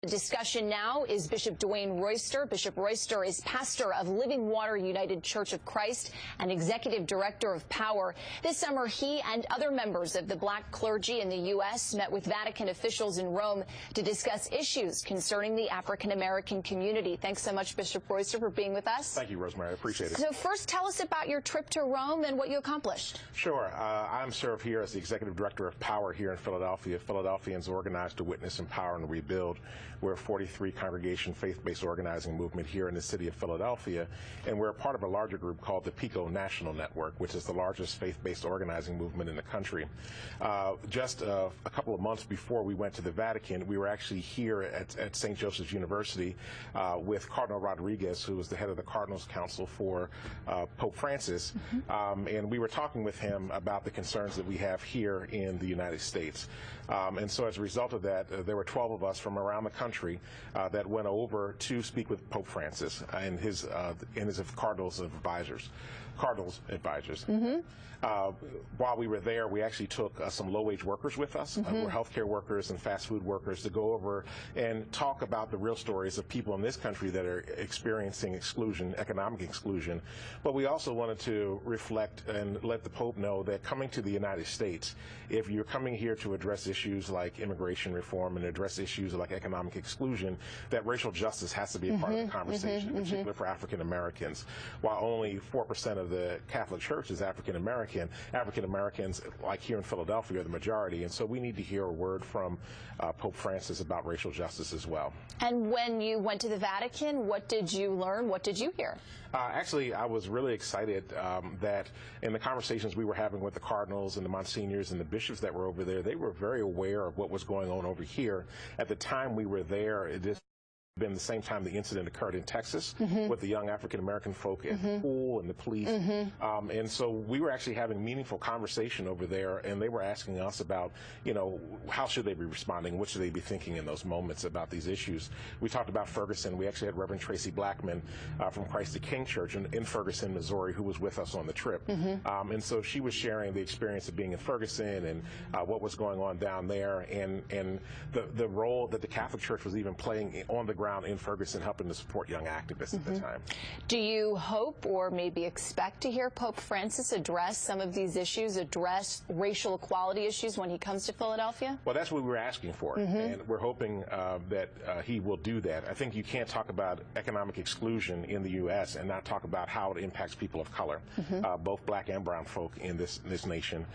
Discussion now is Bishop Dwayne Royster. Bishop Royster is pastor of Living Water United Church of Christ and executive director of Power. This summer, he and other members of the black clergy in the U.S. met with Vatican officials in Rome to discuss issues concerning the African-American community. Thanks so much, Bishop Royster, for being with us. Thank you, Rosemary. I appreciate it. So first, tell us about your trip to Rome and what you accomplished. Sure. I'm served here as the executive director of Power here in Philadelphia. Philadelphians organized to witness, empower, and rebuild. We're a 43 congregation faith-based organizing movement here in the city of Philadelphia, and we're a part of a larger group called the PICO National Network, which is the largest faith-based organizing movement in the country. Just a couple of months before we went to the Vatican, we were actually here at St. Joseph's University with Cardinal Rodriguez, who is the head of the Cardinals Council for Pope Francis, and we were talking with him about the concerns that we have here in the United States. And so as a result of that, there were 12 of us from around the country that went over to speak with Pope Francis and his Cardinals advisors. While we were there, we actually took some low-wage workers with us, who were healthcare workers and fast food workers, to go over and talk about the real stories of people in this country that are experiencing exclusion, economic exclusion. But we also wanted to reflect and let the Pope know that coming to the United States, if you're coming here to address issues like immigration reform and address issues like economic exclusion, that racial justice has to be a part of the conversation, in particular for African Americans. While only 4% of the Catholic Church is African American, African Americans, like here in Philadelphia, are the majority, and so we need to hear a word from Pope Francis about racial justice as well. And when you went to the Vatican, what did you learn? What did you hear? Actually, I was really excited that in the conversations we were having with the cardinals and the monsignors and the bishops that were over there, they were very aware of what was going on over here. At the time we were there, it had been the same time the incident occurred in Texas with the young African-American folk at the pool and the police. And so we were actually having meaningful conversation over there, and they were asking us about, you know, how should they be responding? What should they be thinking in those moments about these issues? We talked about Ferguson. We actually had Reverend Tracy Blackman from Christ the King Church in Ferguson, Missouri, who was with us on the trip. And so she was sharing the experience of being in Ferguson and what was going on down there, and the role that the Catholic Church was even playing on the ground in Ferguson, helping to support young activists at the time. Do you hope or maybe expect to hear Pope Francis address some of these issues, address racial equality issues when he comes to Philadelphia? Well, that's what we were asking for, and we're hoping that he will do that. I think you can't talk about economic exclusion in the U.S. and not talk about how it impacts people of color, both black and brown folk in this nation.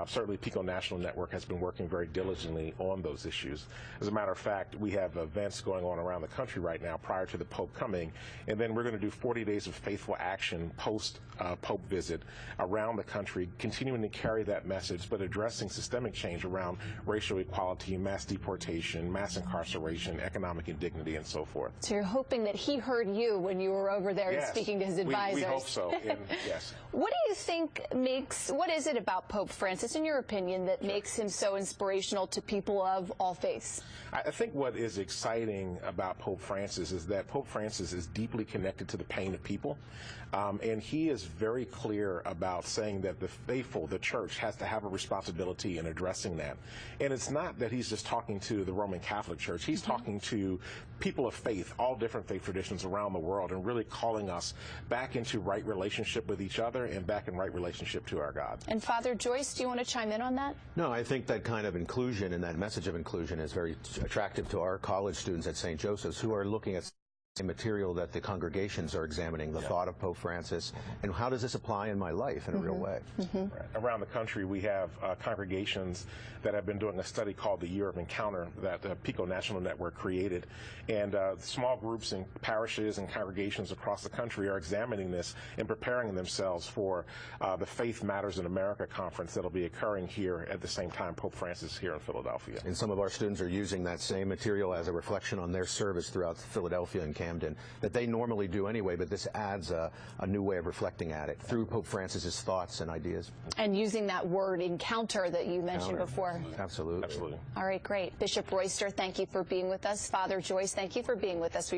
Certainly, PICO National Network has been working very diligently on those issues. As a matter of fact, we have events going on around the country right now prior to the Pope coming, and then we're going to do 40 days of faithful action post Pope visit around the country, continuing to carry that message, but addressing systemic change around racial equality, mass deportation, mass incarceration, economic indignity, and so forth. So you're hoping that he heard you when you were over there speaking to his advisors? We hope so, yes. What do you think what is it about Pope Francis, in your opinion, that makes him so inspirational to people of all faiths? I think what is exciting about Pope Francis is that Pope Francis is deeply connected to the pain of people, and he is very clear about saying that the faithful, the church, has to have a responsibility in addressing that. And it's not that he's just talking to the Roman Catholic Church. He's talking to people of faith, all different faith traditions around the world, and really calling us back into right relationship with each other and back in right relationship to our God. And Father Joyce, do you want to chime in on that? No, I think that kind of inclusion and that message of inclusion is very attractive to our college students at St. Joseph's, who are looking at the material that the congregations are examining, the thought of Pope Francis, and how does this apply in my life in a real way. Right. Around the country, we have congregations that have been doing a study called the Year of Encounter that the PICO National Network created, and small groups and parishes and congregations across the country are examining this and preparing themselves for the Faith Matters in America conference that will be occurring here at the same time Pope Francis here in Philadelphia. And some of our students are using that same material as a reflection on their service throughout Philadelphia and Camden that they normally do anyway, but this adds a new way of reflecting at it through Pope Francis's thoughts and ideas. And using that word encounter that you mentioned before. Absolutely. Absolutely. All right, great. Bishop Royster, thank you for being with us. Father Joyce, thank you for being with us.